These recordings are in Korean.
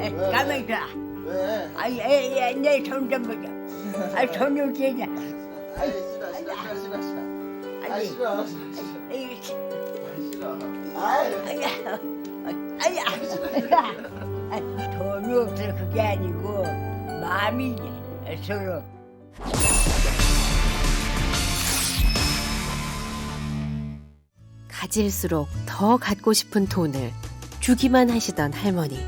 가만히 있어. 왜? 아이, 내 손 좀 보자. 아, 손을 떼자. 아이 싫어 싫어 싫어 싫어. 아이 싫어 싫어. 싫어. 아이 돈이 없어 그게 아니고 마음이지 서로. 가질수록 더 갖고 싶은 돈을 주기만 하시던 할머니.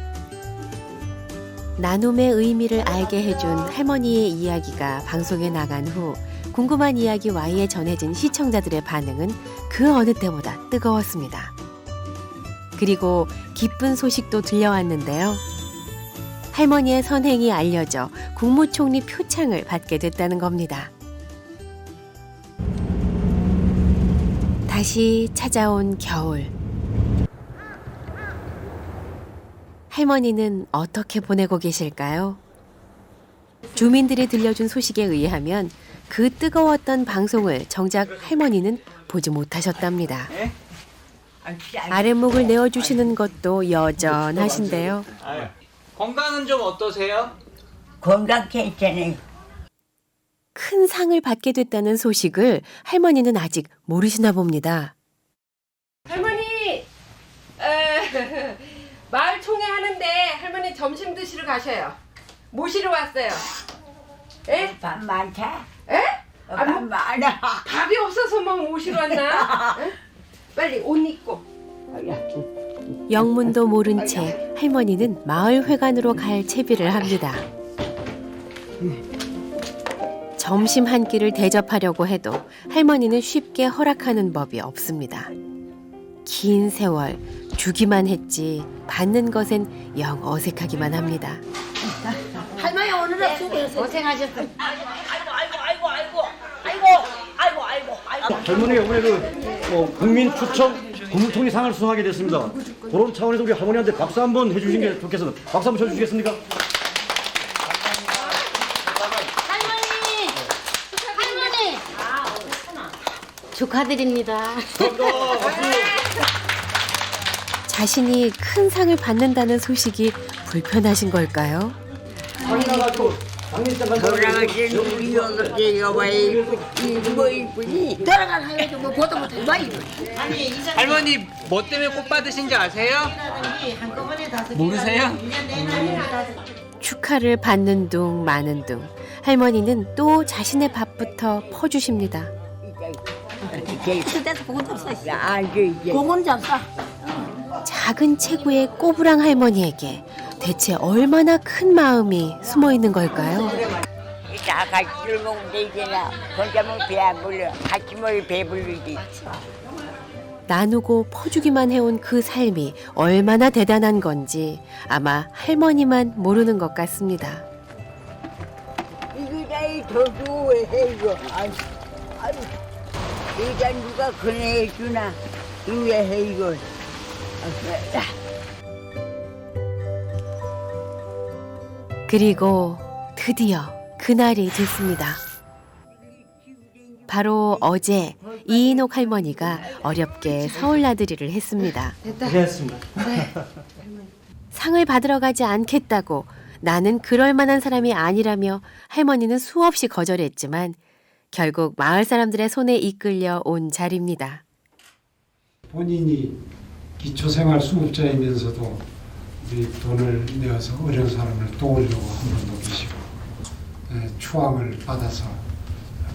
나눔의 의미를 알게 해준 할머니의 이야기가 방송에 나간 후 궁금한 이야기 Y에 전해진 시청자들의 반응은 그 어느 때보다 뜨거웠습니다. 그리고 기쁜 소식도 들려왔는데요. 할머니의 선행이 알려져 국무총리 표창을 받게 됐다는 겁니다. 다시 찾아온 겨울. 할머니는 어떻게 보내고 계실까요? 주민들이 들려준 소식에 의하면 그 뜨거웠던 방송을 정작 할머니는 보지 못하셨답니다. 아랫목을 내어주시는 것도 여전하신데요. 건강은 좀 어떠세요? 건강 괜찮아요. 큰 상을 받게 됐다는 소식을 할머니는 아직 모르시나 봅니다. 할머니, 마을 총회 하는데 할머니 점심 드시러 가셔요. 모시러 왔어요. 에? 밥 많다. 에? 밥 많아. 밥이 없어서 뭐 모시러 왔나? 에? 빨리 옷 입고. 영문도 모른 채 할머니는 마을 회관으로 갈 채비를 합니다. 점심 한 끼를 대접하려고 해도 할머니는 쉽게 허락하는 법이 없습니다. 긴 세월 주기만 했지 받는 것엔 영 어색하기만 합니다. 할머니 오늘은 수고했어요. 고생하셨어요. 할머니 이번에 국민 추첨 국무총리상을 수상하게 됐습니다. 그런 차원에서 우리 할머니한테 박수 한번 해주시는 게 좋겠습니다. 박수 한번 쳐주시겠습니까? 할머니 축하드립니다. 자신이 큰 상을 받는다는 소식이 불편하신 걸까요? 돌아가신 우리 어머니 여봐이 뭐 이쁘니? 돌아가서 뭐 보도 못해 봐 이거. 할머니 뭐 때문에 꽃 받으신지 아세요? 모르세요? 축하를 받는 둥 마는 둥 할머니는 또 자신의 밥부터 퍼주십니다. 그때서 그건 잡사. 앉아 이제. 그건 잡사. 작은 체구의 꼬부랑 할머니에게 대체 얼마나 큰 마음이 숨어 있는 걸까요? 다 같이 술 먹는데 이제나 혼자면 배 안 불러. 같이 먹으면 배 부르지. 나누고 퍼주기만 해온 그 삶이 얼마나 대단한 건지 아마 할머니만 모르는 것 같습니다. 이거 나이 더 좋아해 이거. 아유. 이자 누가 그네해주나. 누구해 이거. 그리고 드디어 그날이 됐습니다. 바로 어제 이인옥 할머니가 어렵게 서울 나들이를 했습니다. 고생했습니다. 상을 받으러 가지 않겠다고 나는 그럴 만한 사람이 아니라며 할머니는 수없이 거절했지만 결국 마을 사람들의 손에 이끌려 온 자리입니다. 본인이 기초생활 수급자이면서도 우리 돈을 내어서 어려운 사람을 도우려고 한 분도 계시고 추앙을 받아서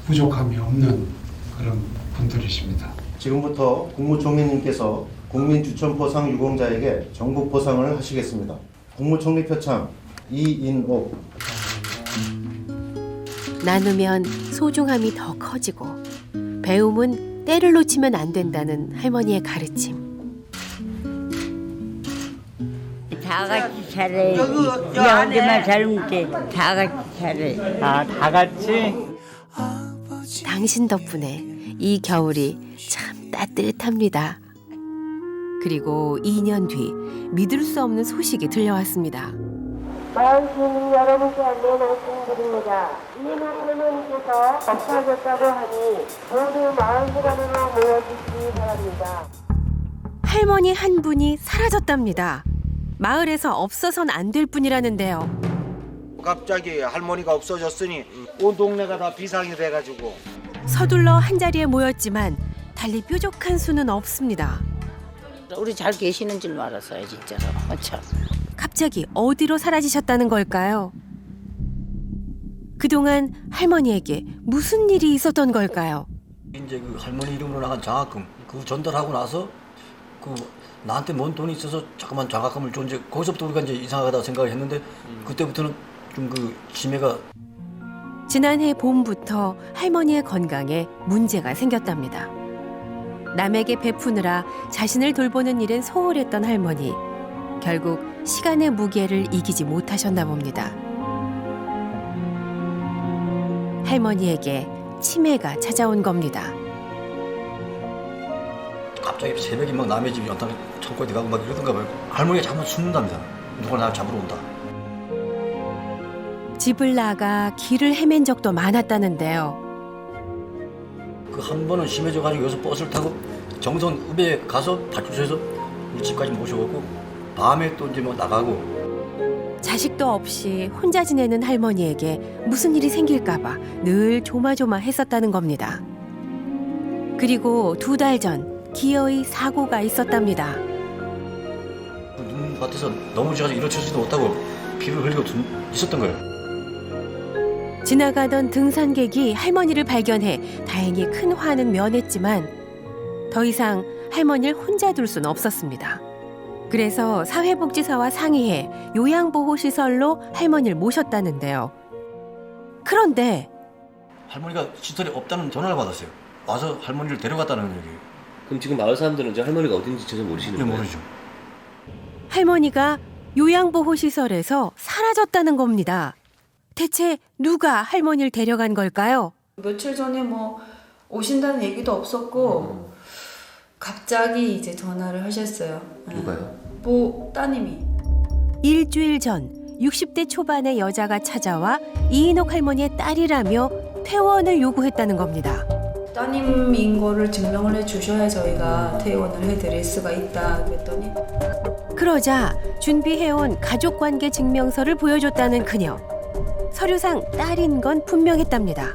부족함이 없는 그런 분들이십니다. 지금부터 국무총리님께서 국민추천포상 유공자에게 전국 포상을 하시겠습니다. 국무총리 표창 이인옥. 나누면 소중함이 더 커지고 배움은 때를 놓치면 안 된다는 할머니의 가르침. 다 같이 잘해. 야 언제만 젊을 때 다 같이 잘해. 아, 다 같이? 당신 덕분에 이 겨울이 참 따뜻합니다. 그리고 2년 뒤 믿을 수 없는 소식이 들려왔습니다. 마을 시민 여러분께 안내 말씀드립니다. 이인옥 할머니께서 없어졌다고 하니 모두 마을 회관으로 모여주시기 바랍니다. 할머니 한 분이 사라졌답니다. 마을에서 없어선 안 될 뿐이라는데요. 갑자기 할머니가 없어졌으니 온 동네가 다 비상이 돼가지고 서둘러 한자리에 모였지만 달리 뾰족한 수는 없습니다. 우리 잘 계시는 줄 알았어요, 진짜로. 참. 갑자기 어디로 사라지셨다는 걸까요? 그동안 할머니에게 무슨 일이 있었던 걸까요? 이제 그 할머니 이름으로 나간 장학금 그 전달하고 나서 그 나한테 뭔 돈이 있어서 자꾸만 장학금을 줘. 이제 거기서부터 우리가 이제 이상하다 생각을 했는데 그때부터는 좀 그 치매가. 지난해 봄부터 할머니의 건강에 문제가 생겼답니다. 남에게 베푸느라 자신을 돌보는 일엔 소홀했던 할머니. 결국 시간의 무게를 이기지 못하셨나 봅니다. 할머니에게 치매가 찾아온 겁니다. 갑자기 새벽에 막 남의 집 연탄 창고에 들어가고 막 이러던가 봐요. 할머니가 자꾸 숨는답니다. 누가 나를 잡으러 온다. 집을 나가 길을 헤맨 적도 많았다는데요. 그 한 번은 심해져가지고 여기서 버스를 타고 정선읍에 가서 발주소에서 우리 집까지 모셔오고 밤에 또 이제 뭐 나가고. 자식도 없이 혼자 지내는 할머니에게 무슨 일이 생길까봐 늘 조마조마했었다는 겁니다. 그리고 2달 전 기어이 사고가 있었답니다. 눈밭에서 넘어져가지고 일어서지도 못하고 피를 흘리고 있었던 거예요. 지나가던 등산객이 할머니를 발견해 다행히 큰 화는 면했지만 더 이상 할머니를 혼자 둘 수는 없었습니다. 그래서 사회복지사와 상의해 요양보호시설로 할머니를 모셨다는데요. 그런데 할머니가 시설에 없다는 전화를 받았어요. 와서 할머니를 데려갔다는 얘기예요. 그럼 지금 마을 사람들은 이제 할머니가 어딘지 전혀 모르시는 거예요? 모르죠. 할머니가 요양보호시설에서 사라졌다는 겁니다. 대체 누가 할머니를 데려간 걸까요? 며칠 전에 뭐 오신다는 얘기도 없었고 갑자기 이제 전화를 하셨어요. 누가요? 뭐 따님이. 일주일 전 60대 초반의 여자가 찾아와 이인옥 할머니의 딸이라며 퇴원을 요구했다는 겁니다. 따님인 거를 증명을 해주셔야 저희가 퇴원을 해드릴 수가 있다 그랬더니 그러자 준비해온 가족관계 증명서를 보여줬다는 그녀. 서류상 딸인 건 분명했답니다.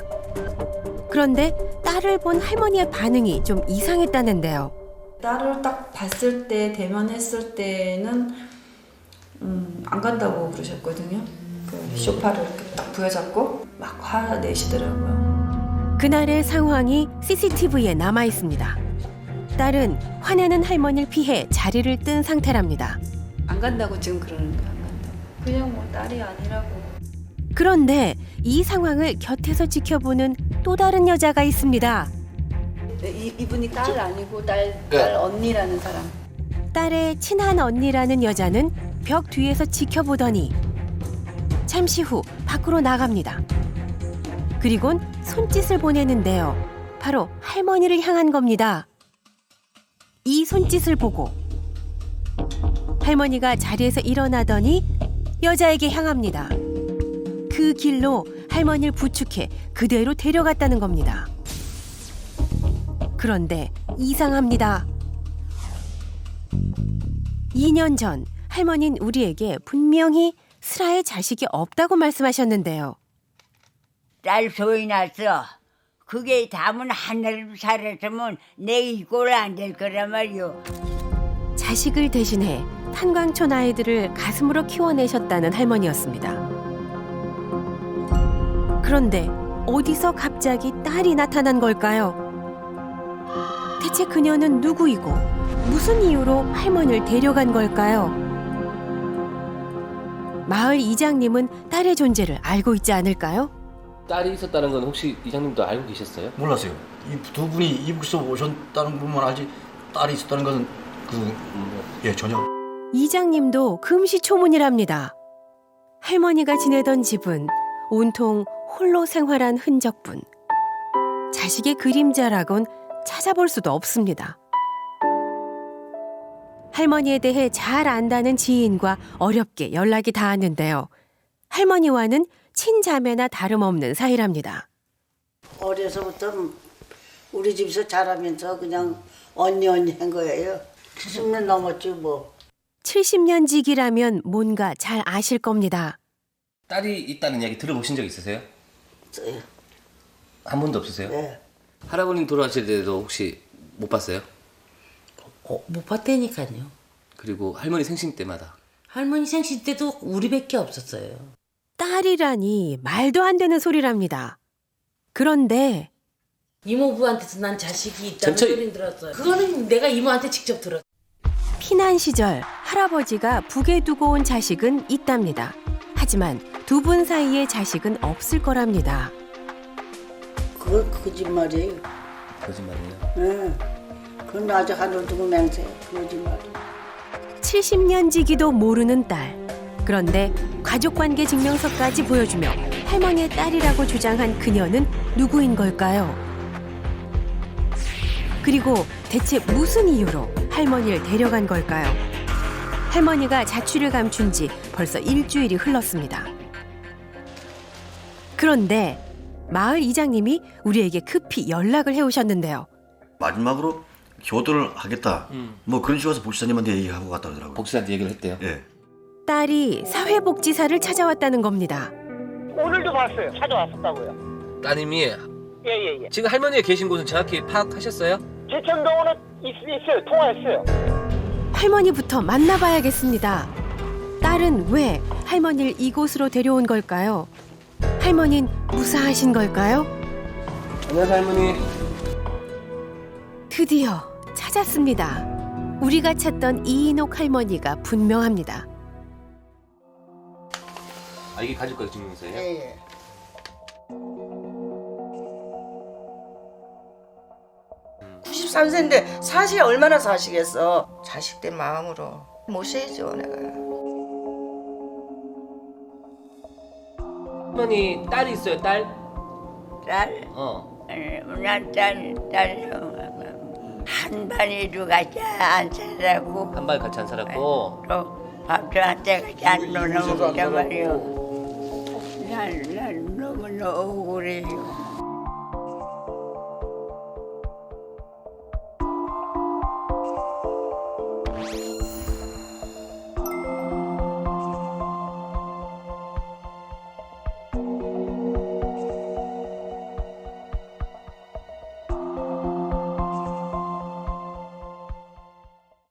그런데 딸을 본 할머니의 반응이 좀 이상했다는데요. 딸을 딱 봤을 때 대면했을 때는 안 간다고 그러셨거든요. 그 소파를 이렇게 딱 부여잡고 막 화내시더라고요. 그날의 상황이 CCTV에 남아 있습니다. 딸은 화내는 할머니를 피해 자리를 뜬 상태랍니다. 안 간다고 지금 그러는 거야. 안 간다고. 그냥 뭐 딸이 아니라고. 그런데 이 상황을 곁에서 지켜보는 또 다른 여자가 있습니다. 이분이 딸 아니고 딸 언니라는 사람. 딸의 친한 언니라는 여자는 벽 뒤에서 지켜보더니 잠시 후 밖으로 나갑니다. 그리곤 손짓을 보내는데요. 바로 할머니를 향한 겁니다. 이 손짓을 보고 할머니가 자리에서 일어나더니 여자에게 향합니다. 그 길로 할머니를 부축해 그대로 데려갔다는 겁니다. 그런데 이상합니다. 2년 전 할머니는 우리에게 분명히 슬아의 자식이 없다고 말씀하셨는데요. 딸 소리 났어. 그게 담은 하늘 살았으면 내 이꼴 안 될 거란 말이오. 자식을 대신해 탄광촌 아이들을 가슴으로 키워내셨다는 할머니였습니다. 그런데 어디서 갑자기 딸이 나타난 걸까요? 대체 그녀는 누구이고 무슨 이유로 할머니를 데려간 걸까요? 마을 이장님은 딸의 존재를 알고 있지 않을까요? 딸이 있었다는 건 혹시 이장님도 알고 계셨어요? 몰랐어요. 이 두 분이 이북에서 오셨다는 분만 알지 딸이 있었다는 것은 전혀. 이장님도 금시초문이랍니다. 할머니가 지내던 집은 온통 홀로 생활한 흔적뿐. 자식의 그림자라곤 찾아볼 수도 없습니다. 할머니에 대해 잘 안다는 지인과 어렵게 연락이 닿았는데요. 할머니와는 친자매나 다름없는 사이랍니다. 어려서부터 우리 집에서 자라면서 그냥 언니 한 거예요. 70년 넘었지 뭐. 70년 지기라면 뭔가 잘 아실 겁니다. 딸이 있다는 이야기 들어보신 적 있으세요? 있어요. 한 번도 없으세요? 네. 할아버님 돌아가실 때도 혹시 못 봤어요? 못 봤다니까요. 그리고 할머니 생신 때마다? 할머니 생신 때도 우리밖에 없었어요. 딸이라니 말도 안 되는 소리랍니다. 그런데 이모부한테서 난 자식이 있다는 전체- 소리는 들었어요. 그거는 내가 이모한테 직접 들었어요. 피난 시절 할아버지가 북에 두고 온 자식은 있답니다. 하지만 두 분 사이에 자식은 없을 거랍니다. 그건 거짓말이에요. 거짓말이에요? 응. 그건 아직 하늘 두고 맹세. 거짓말이에요. 70년 지기도 모르는 딸. 그런데 가족관계 증명서까지 보여주며 할머니의 딸이라고 주장한 그녀는 누구인 걸까요? 그리고 대체 무슨 이유로 할머니를 데려간 걸까요? 할머니가 자취를 감춘 지 벌써 일주일이 흘렀습니다. 그런데 마을 이장님이 우리에게 급히 연락을 해오셨는데요. 마지막으로 효도를 하겠다. 뭐 그런 식으로 해서 복지사님한테 얘기하고 갔다 그러더라고요. 복지사한테 얘기를 했대요? 예. 딸이 사회복지사를 찾아왔다는 겁니다. 오늘도 봤어요. 찾아왔었다고요. 따님이 예예예. 지금 할머니가 계신 곳은 정확히 파악하셨어요? 제천병원은 있어요. 통화했어요. 할머니부터 만나봐야겠습니다. 딸은 왜 할머니를 이곳으로 데려온 걸까요? 할머니는 무사하신 걸까요? 안녕하세요, 할머니. 드디어 찾았습니다. 우리가 찾던 이인옥 할머니가 분명합니다. 아, 이게 가족과의 증명서예요? 예. 93세인데 사실 얼마나 사시겠어. 자식된 마음으로 모셔야죠 내가. 할머니 딸이 있어요, 딸? 딸? 난 딸 한 반이도 같이 안 살았고 한 발 같이 안 살았고 또 밥도 한때 같이 안 놀아먹단 말이오. 난 너무 억울해요.